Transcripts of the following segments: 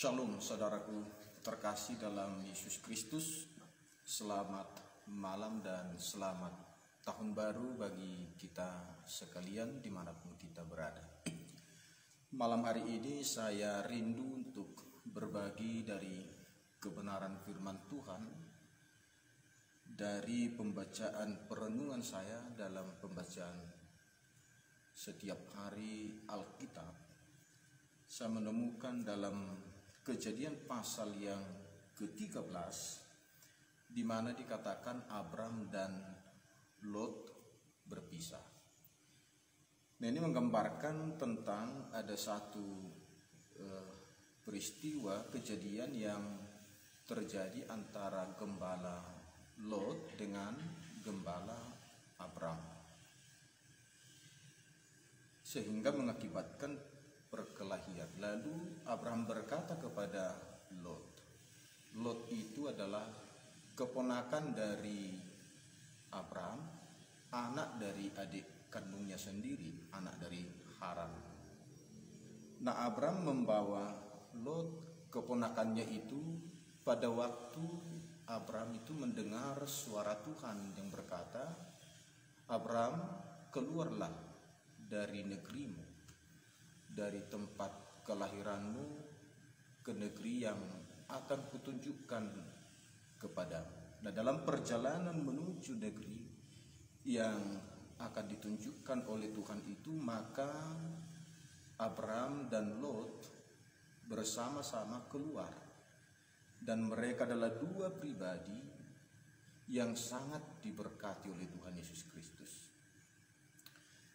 Shalom saudaraku terkasih dalam Yesus Kristus. Selamat malam dan selamat tahun baru bagi kita sekalian dimanapun kita berada. Malam hari ini saya rindu untuk berbagi dari kebenaran firman Tuhan dari pembacaan perenungan saya dalam pembacaan setiap hari Alkitab. Saya menemukan dalam Kejadian pasal yang ke-13 di mana dikatakan Abram dan Lot berpisah. Nah, ini menggambarkan tentang ada satu peristiwa kejadian yang terjadi antara gembala Lot dengan gembala Abram, sehingga mengakibatkan perkelahian. Lalu Abraham berkata kepada Lot. Lot itu adalah keponakan dari Abraham, anak dari adik kandungnya sendiri, anak dari Haran. Nah, Abraham membawa Lot, keponakannya itu, pada waktu Abraham itu mendengar suara Tuhan yang berkata, Abraham, keluarlah dari negerimu, dari tempat kelahiranmu ke negeri yang akan kutunjukkan kepadamu. Nah, dalam perjalanan menuju negeri yang akan ditunjukkan oleh Tuhan itu, maka Abraham dan Lot bersama-sama keluar, dan mereka adalah dua pribadi yang sangat diberkati oleh Tuhan Yesus Kristus.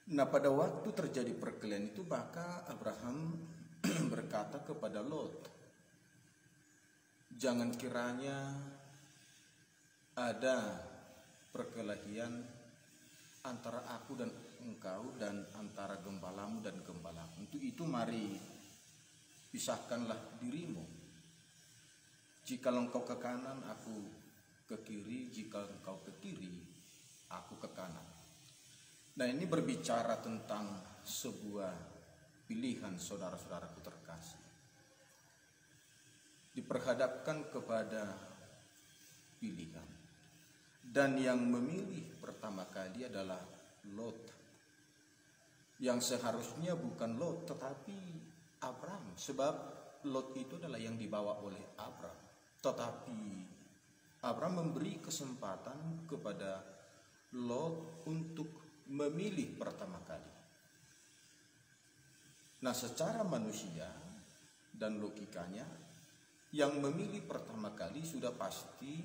Nah, pada waktu terjadi perkelahian itu, maka Abraham berkata kepada Lot, jangan kiranya ada perkelahian antara aku dan engkau, dan antara gembalamu dan gembalaku. Untuk itu mari pisahkanlah dirimu. Jika engkau ke kanan, aku ke kiri. Jika engkau ke kiri, aku ke kanan. Nah, ini berbicara tentang sebuah pilihan saudara-saudaraku terkasih. Diperhadapkan kepada pilihan. Dan yang memilih pertama kali adalah Lot. Yang seharusnya bukan Lot tetapi Abram. Sebab Lot itu adalah yang dibawa oleh Abram. Tetapi Abram memberi kesempatan kepada Lot untuk memilih pertama kali. Nah, secara manusia dan logikanya, yang memilih pertama kali sudah pasti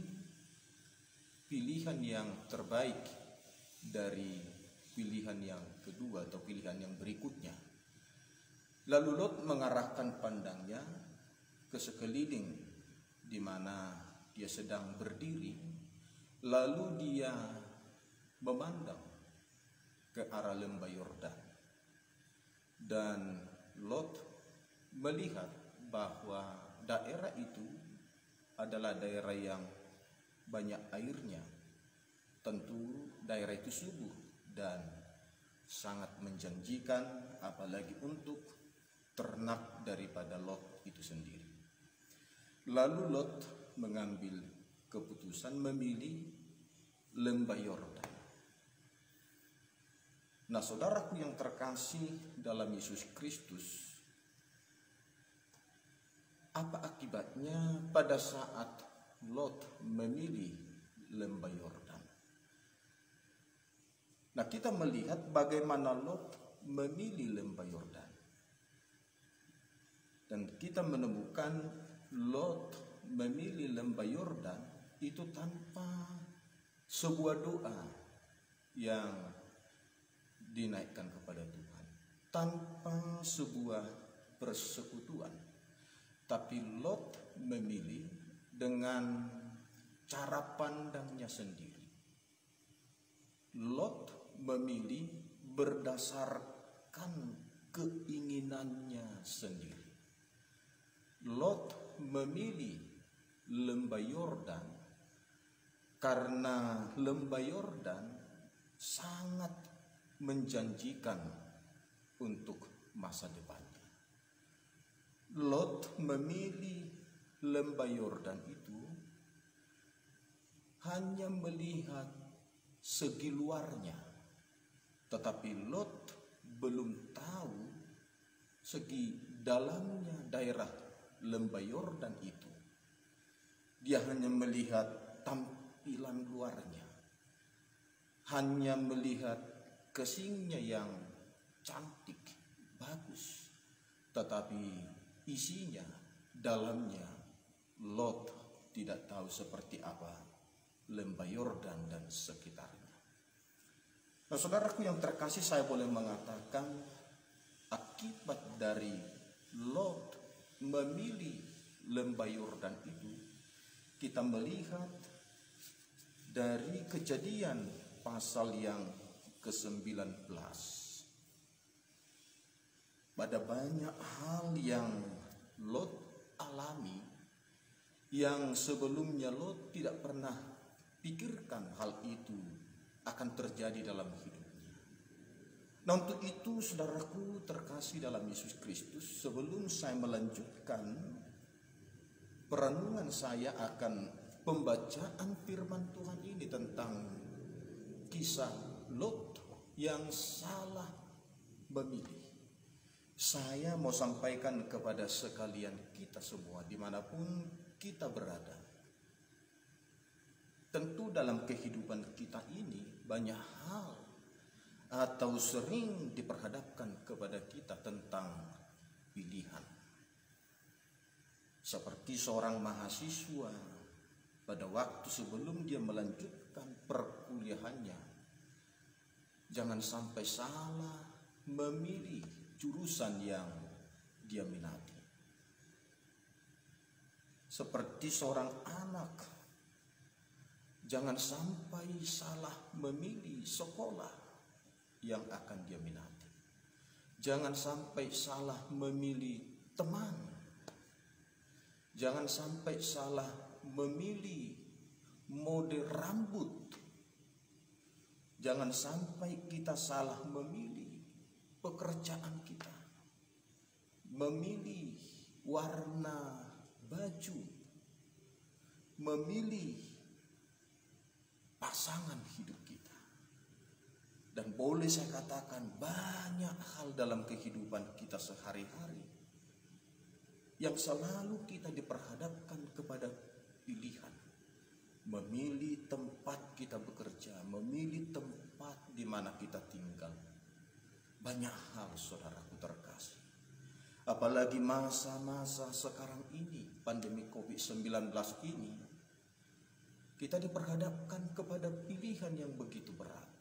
pilihan yang terbaik dari pilihan yang kedua atau pilihan yang berikutnya. Lalu Lot mengarahkan pandangnya ke sekeliling di mana dia sedang berdiri, lalu dia memandang ke arah lembah Yordan, dan Lot melihat bahwa daerah itu adalah daerah yang banyak airnya. Tentu daerah itu subur dan sangat menjanjikan, apalagi untuk ternak daripada Lot itu sendiri. Lalu Lot mengambil keputusan memilih lembah Yordan. Nah, saudaraku yang terkasih dalam Yesus Kristus, apa akibatnya pada saat Lot memilih lembah Yordan? Nah, kita melihat bagaimana Lot memilih lembah Yordan. Dan kita menemukan Lot memilih lembah Yordan itu tanpa sebuah doa yang dinaikkan kepada Tuhan, tanpa sebuah persekutuan. Tapi Lot memilih dengan cara pandangnya sendiri. Lot memilih berdasarkan keinginannya sendiri. Lot memilih lembah Yordan karena lembah Yordan sangat menjanjikan untuk masa depannya. Lot memilih lembah Yordan itu hanya melihat segi luarnya, tetapi Lot belum tahu segi dalamnya daerah lembah Yordan itu. Dia hanya melihat tampilan luarnya, hanya melihat kesingnya yang cantik, bagus, tetapi isinya, dalamnya, Lot tidak tahu seperti apa lembah Yordan dan sekitarnya. Nah, saudaraku yang terkasih, saya boleh mengatakan akibat dari Lot memilih lembah Yordan itu, kita melihat dari Kejadian pasal yang ke-19. Pada banyak hal yang Lot alami yang sebelumnya Lot tidak pernah pikirkan hal itu akan terjadi dalam hidupnya. Nah, untuk itu saudaraku terkasih dalam Yesus Kristus, sebelum saya melanjutkan perenungan saya akan pembacaan firman Tuhan ini tentang kisah Lot yang salah memilih, saya mau sampaikan kepada sekalian kita semua dimanapun kita berada. Tentu dalam kehidupan kita ini banyak hal atau sering diperhadapkan kepada kita tentang pilihan. Seperti seorang mahasiswa pada waktu sebelum dia melanjutkan perkuliahannya, jangan sampai salah memilih jurusan yang dia minati. Seperti seorang anak, jangan sampai salah memilih sekolah yang akan dia minati. Jangan sampai salah memilih teman. Jangan sampai salah memilih mode rambut. Jangan sampai kita salah memilih pekerjaan kita, memilih warna baju, memilih pasangan hidup kita. Dan boleh saya katakan banyak hal dalam kehidupan kita sehari-hari yang selalu kita diperhadapkan kepada pilihan. Memilih tempat kita bekerja, memilih tempat di mana kita tinggal. Banyak hal saudaraku terkasih. Apalagi masa-masa sekarang ini, pandemi COVID-19 ini, kita diperhadapkan kepada pilihan yang begitu berat.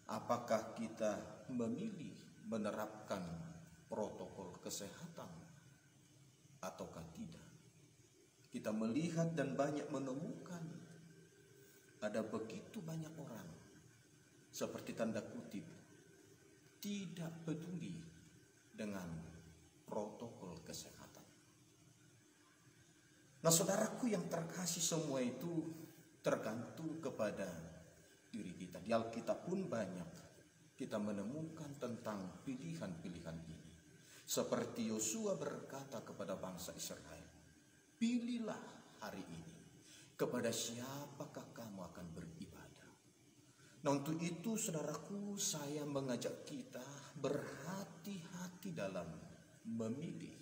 Apakah kita memilih menerapkan protokol kesehatan ataukah tidak? Kita melihat dan banyak menemukan ada begitu banyak orang, seperti tanda kutip, tidak peduli dengan protokol kesehatan. Nah, saudaraku yang terkasih, semua itu tergantung kepada diri kita. Di Alkitab pun banyak kita menemukan tentang pilihan-pilihan ini. Seperti Yosua berkata kepada bangsa Israel, pilihlah hari ini kepada siapakah kamu akan beribadah. Nah, untuk itu saudaraku, saya mengajak kita berhati-hati dalam memilih.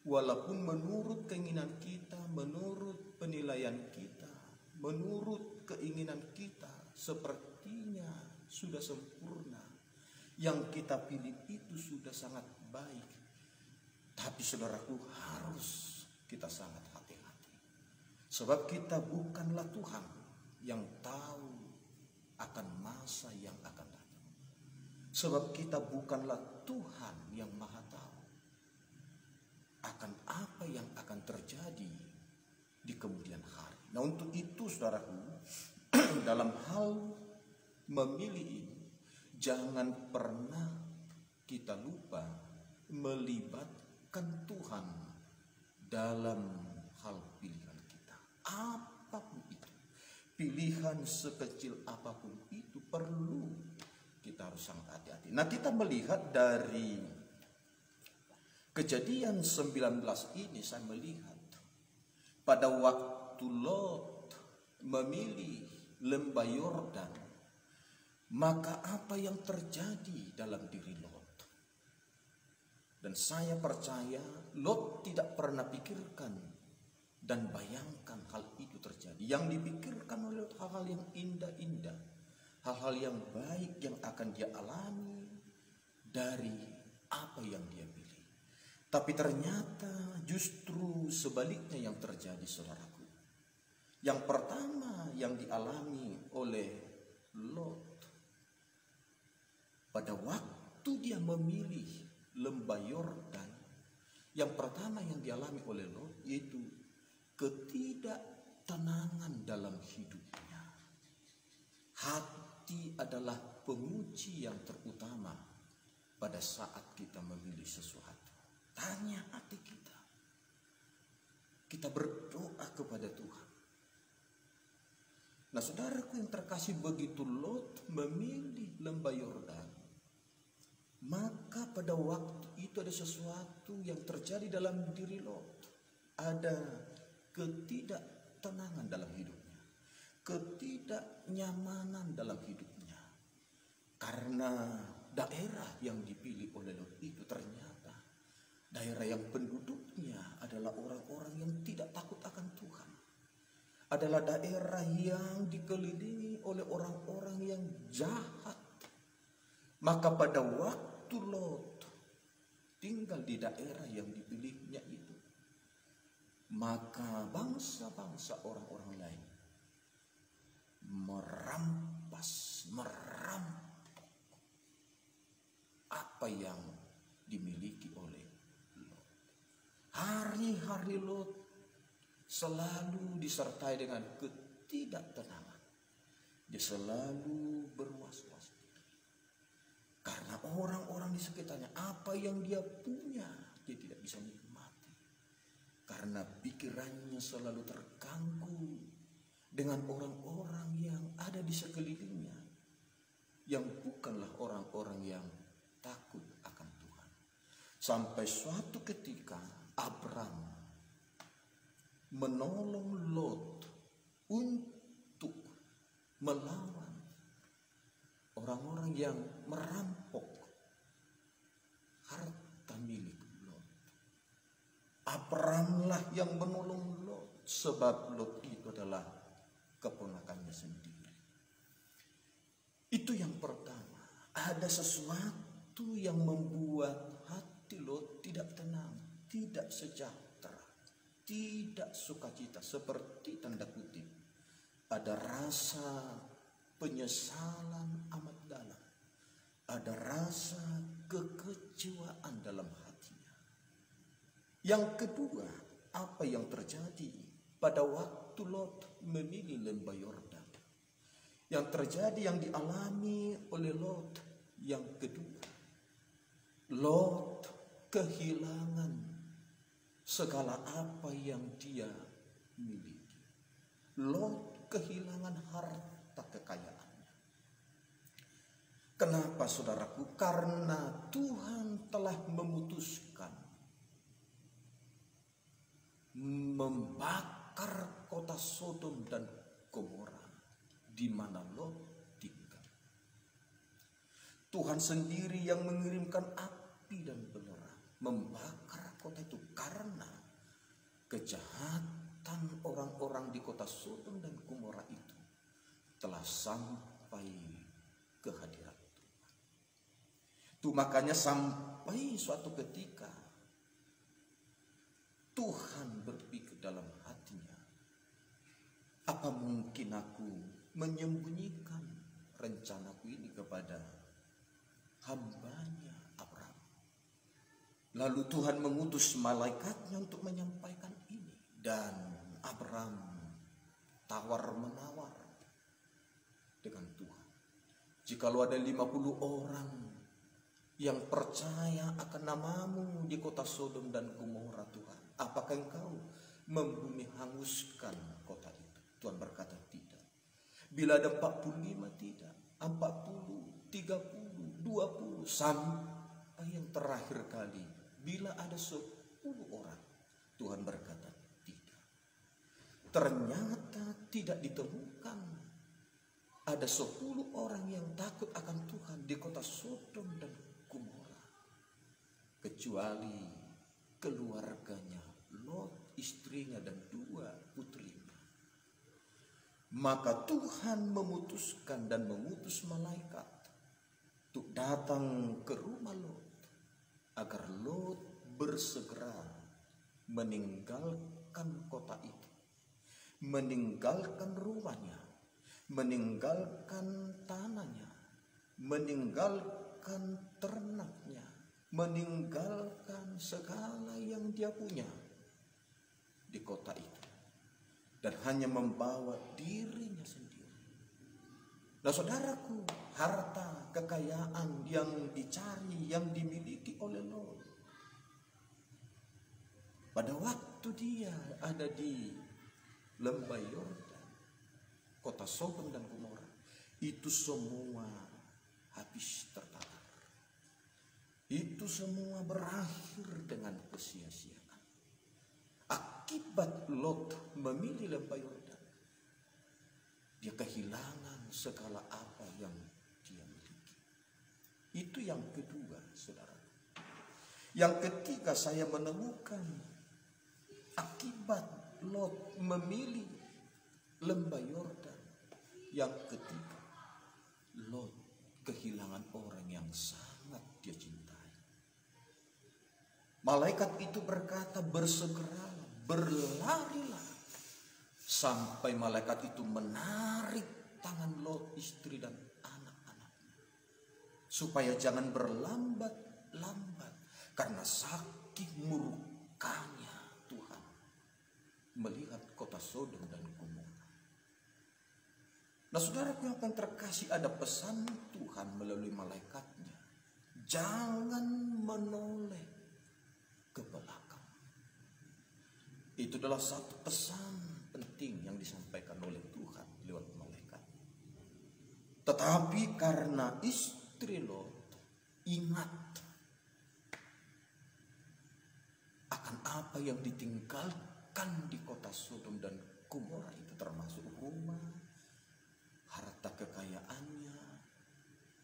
Walaupun menurut keinginan kita, menurut penilaian kita, menurut keinginan kita, sepertinya sudah sempurna. Yang kita pilih itu sudah sangat baik. Tapi saudaraku, harus kita sangat hati-hati. Sebab kita bukanlah Tuhan yang tahu akan masa yang akan datang. Sebab kita bukanlah Tuhan yang maha tahu akan apa yang akan terjadi di kemudian hari. Nah, untuk itu saudaraku, dalam hal memilih ini, jangan pernah kita lupa melibatkan Tuhan dalam hal pilihan kita. Apapun itu, pilihan sekecil apapun itu, perlu kita harus sangat hati-hati. Nah, kita melihat dari Kejadian 19 ini saya melihat pada waktu Lot memilih lembah Yordan, maka apa yang terjadi dalam diri Lot? Dan saya percaya Lot tidak pernah pikirkan dan bayangkan hal itu terjadi. Yang dipikirkan oleh Lot hal-hal yang indah-indah, hal-hal yang baik yang akan dia alami dari apa yang dia pilih. Tapi ternyata justru sebaliknya yang terjadi, saudaraku. Yang pertama yang dialami oleh Lot pada waktu dia memilih lembah Yordan, yang pertama yang dialami oleh Lot yaitu ketidaktenangan dalam hidupnya. Hati adalah penguji yang terutama pada saat kita memilih sesuatu. Tanya hati kita. Kita berdoa kepada Tuhan. Nah, saudaraku yang terkasih, begitu Lot memilih lembah Yordan, maka pada waktu itu ada sesuatu yang terjadi dalam diri Lot. Ada ketidaktenangan dalam hidupnya, ketidaknyamanan dalam hidupnya, karena daerah yang dipilih oleh Lot itu ternyata daerah yang penduduknya adalah orang-orang yang tidak takut akan Tuhan. Adalah daerah yang dikelilingi oleh orang-orang yang jahat. Maka pada waktu Lot tinggal di daerah yang dipilihnya itu, maka bangsa-bangsa orang-orang lain merampok apa yang dimiliki oleh Lot. Hari-hari Lot selalu disertai dengan ketidaktenangan. Dia selalu berwas-was karena orang-orang di sekitarnya, apa yang dia punya dia tidak bisa nikmati, karena pikirannya selalu terganggu dengan orang-orang yang ada di sekelilingnya, yang bukanlah orang-orang yang takut akan Tuhan. Sampai suatu ketika Abram menolong Lot untuk melawan orang-orang yang merampok harta milik Lot. Abramlah yang menolong Lot, sebab Lot itu adalah keponakannya sendiri. Itu yang pertama. Ada sesuatu yang membuat hati Lot tidak tenang, tidak sejahtera, tidak sukacita, seperti tanda kutip. Ada rasa penyesalan amat dalam. Ada rasa kekecewaan dalam hatinya. Yang kedua, apa yang terjadi pada waktu Lot memilih lembah Yordan? Yang terjadi, yang dialami oleh Lot yang kedua, Lot kehilangan segala apa yang dia miliki. Lot kehilangan harta kekayaannya. Kenapa, saudaraku? Karena Tuhan telah memutuskan membakar kota Sodom dan Gomora di mana Lot tinggal. Tuhan sendiri yang mengirimkan api dan belerang membakar kota itu karena kejahatan orang-orang di kota Sodom dan Gomora itu telah sampai ke hadirat Tuhan. Itu makanya sampai suatu ketika Tuhan berpikir dalam hatinya, apa mungkin aku menyembunyikan rencanaku ini kepada hambanya Abram? Lalu Tuhan mengutus malaikatnya untuk menyampaikan ini. Dan Abram tawar-menawar dengan Tuhan. Jikalau ada 50 orang yang percaya akan namamu di kota Sodom dan Gomora, Tuhan, apakah engkau membumi hanguskan kota itu? Tuhan berkata tidak. Bila ada 45 tidak, 40, 30, 20, sampai yang terakhir kali bila ada 10 orang? Tuhan berkata, tidak. Ternyata tidak ditemukan ada 10 orang yang takut akan Tuhan di kota Sodom dan Gomora, kecuali keluarganya Lot, istrinya dan 2 putrinya. Maka Tuhan memutuskan dan mengutus malaikat untuk datang ke rumah Lot, agar Lot bersegera meninggalkan kota itu, meninggalkan rumahnya, meninggalkan tanahnya, meninggalkan ternaknya, meninggalkan segala yang dia punya di kota itu, dan hanya membawa dirinya sendiri. Nah saudaraku, harta kekayaan yang dicari, yang dimiliki oleh Lot, pada waktu dia ada di lembah Yordan, kota Sodom dan Gomora, itu semua habis tertakar. Itu semua berakhir dengan kesia-siaan. Akibat Lot memilih lembah Yordan, dia kehilangan segala apa yang dia miliki. Itu yang kedua, saudara. Yang ketiga, saya menemukan akibat Lot memilih lembah Yordan. Yang ketiga, Lot kehilangan orang yang sangat dia cintai. Malaikat itu berkata, bersegeralah, berlarilah. Sampai malaikat itu menarik tangan Lot, istri dan anak-anaknya, supaya jangan berlambat-lambat, karena saking murkanya Tuhan melihat kota Sodom dan Gomora. Nah saudaraku yang terkasih, ada pesan Tuhan melalui malaikatnya. Jangan menoleh ke belakang. Itu adalah satu pesan penting yang disampaikan oleh Tuhan lewat malaikat. Tetapi karena istri Lot ingat akan apa yang ditinggalkan di kota Sodom dan Gomora itu, termasuk rumah, harta kekayaannya,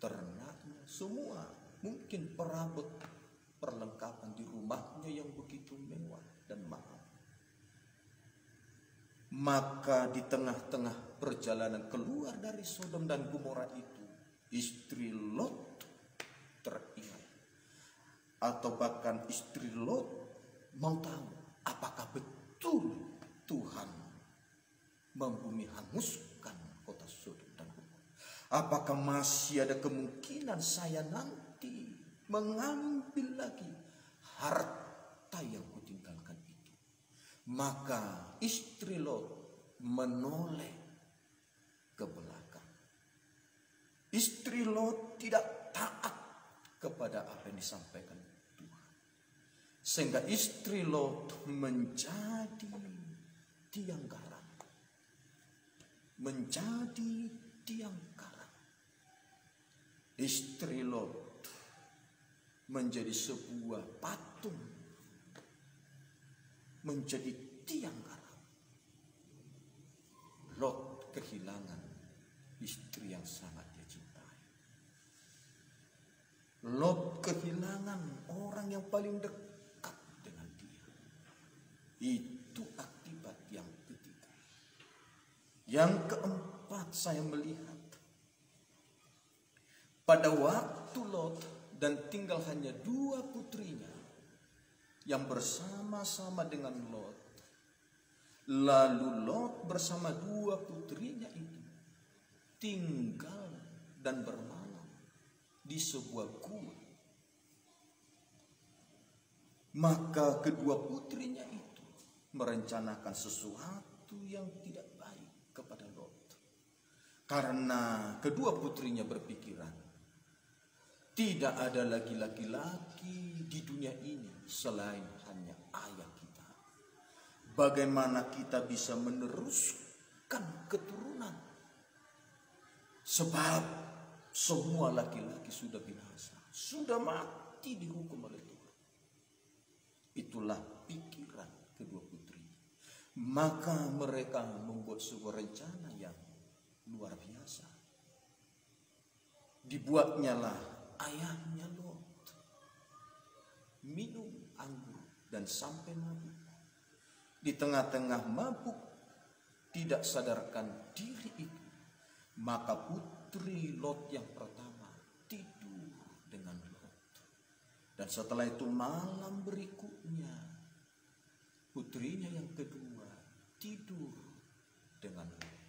ternaknya, semua, mungkin perabot perlengkapan di rumahnya yang begitu mewah dan mahal. Maka di tengah-tengah perjalanan keluar dari Sodom dan Gomora itu, istri Lot teringat, atau bahkan istri Lot mau tahu apakah betul Tuhan membumi hanguskan kota Sodom dan Gomora. Apakah masih ada kemungkinan saya nanti mengambil lagi harta yang kutinggalkan itu? Maka istri Lot menoleh ke belakang. Istri Lot tidak taat kepada apa yang disampaikan Tuhan, sehingga istri Lot menjadi tiang garam, menjadi tiang garam. Istri Lot menjadi sebuah patung, menjadi tiang garam. Lot kehilangan istri yang sangat dia cintai. Lot kehilangan orang yang paling dekat dengan dia. Itu akibat yang ketiga. Yang keempat, saya melihat pada waktu Lot dan tinggal hanya 2 putrinya yang bersama-sama dengan Lot, lalu Lot bersama 2 putrinya itu tinggal dan bermalam di sebuah gua. Maka kedua putrinya itu merencanakan sesuatu yang tidak baik kepada Lot, karena kedua putrinya berpikiran, tidak ada lagi laki-laki di dunia ini selain hanya ayah kita. Bagaimana kita bisa meneruskan keturunan? Sebab semua laki-laki sudah binasa, sudah mati dihukum oleh Tuhan. itulah pikiran kedua putri. Maka mereka membuat sebuah rencana yang luar biasa. Dibuatnya lah ayahnya Lot minum anggur dan sampai mabuk. Di tengah-tengah mabuk, tidak sadarkan diri itu, maka putri Lot yang pertama tidur dengan Lot. Dan setelah itu malam berikutnya, putrinya yang kedua tidur dengan Lot.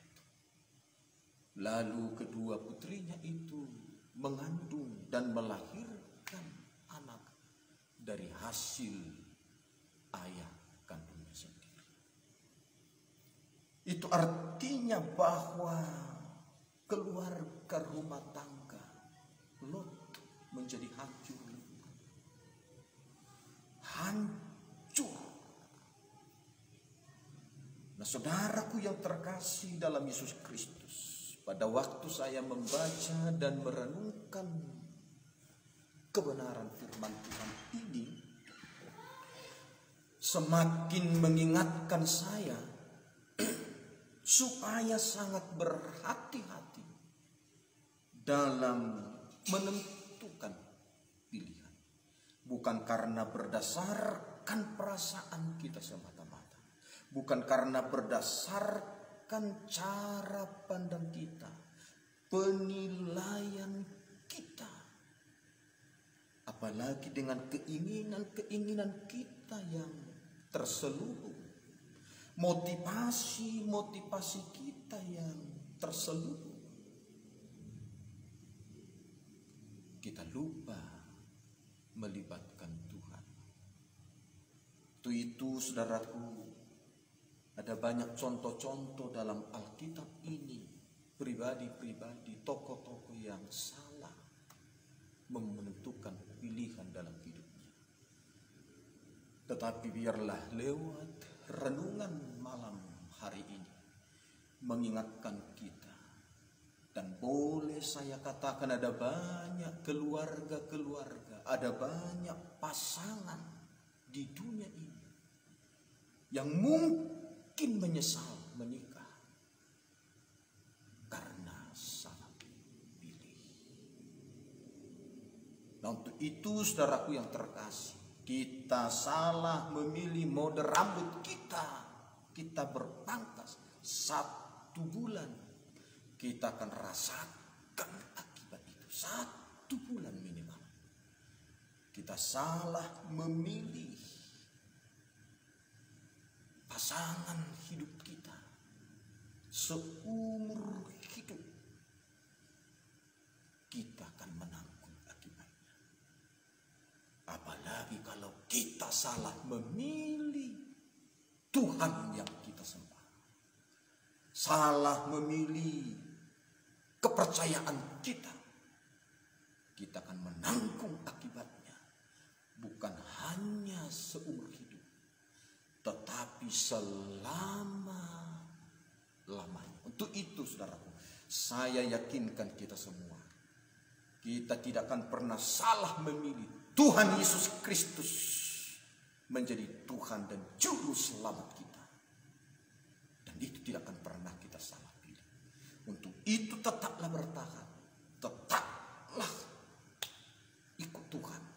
Lalu kedua putrinya itu mengandung dan melahirkan anak dari hasil ayah kandungnya sendiri. Itu artinya bahwa keluarga rumah tangga Lot menjadi hancur. Hancur. Nah, saudaraku yang terkasih dalam Yesus Kristus, pada waktu saya membaca dan merenungkan kebenaran firman Tuhan ini, semakin mengingatkan saya supaya sangat berhati-hati dalam menentukan pilihan. Bukan karena berdasarkan perasaan kita semata-mata, bukan karena berdasarkan cara pandang kita, penilaian kita, apalagi dengan keinginan-keinginan kita yang terselubung, motivasi kita yang terselubung. Kita lupa melibatkan Tuhan. Itu saudaraku, ada banyak contoh-contoh dalam Alkitab ini, pribadi-pribadi, tokoh-tokoh yang salah menentukan pilihan dalam hidupnya. Tetapi biarlah lewat renungan malam hari ini mengingatkan kita, dan boleh saya katakan ada banyak keluarga-keluarga, ada banyak pasangan di dunia ini yang mungkin menyesal menikah karena salah pilih. Nah, untuk itu saudaraku yang terkasih, kita salah memilih mode rambut kita. Kita berpangkas 1 bulan, kita akan rasakan akibat itu 1 bulan minimal. Kita salah memilih pasangan hidup kita seumur hidup, kita akan menanggung akibatnya. Apalagi kalau kita salah memilih Tuhan yang kita sembah, salah memilih kepercayaan kita, kita akan menanggung akibatnya. Bukan hanya seumur hidup, tetapi selama-lamanya. Untuk itu saudaraku, saya yakinkan kita semua, kita tidak akan pernah salah memilih Tuhan Yesus Kristus menjadi Tuhan dan Juru Selamat kita. Dan itu tidak akan pernah kita salah pilih. Untuk itu tetaplah bertahan, tetaplah ikut Tuhan.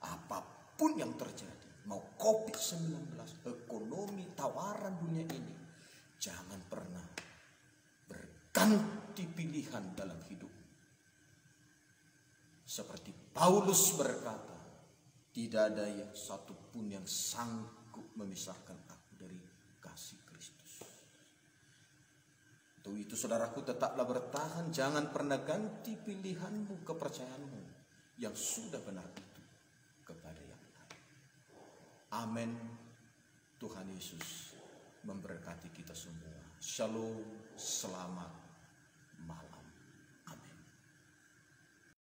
Apapun yang terjadi, mau COVID-19, ekonomi, tawaran dunia ini, jangan pernah berganti pilihan dalam hidup. Seperti Paulus berkata, tidak ada yang satupun yang sanggup memisahkan aku dari kasih Kristus. Untuk itu saudaraku, tetaplah bertahan, jangan pernah ganti pilihanmu, kepercayaanmu yang sudah benar itu kepada yang lain. Amin. Tuhan Yesus memberkati kita semua. Shalom, selamat malam.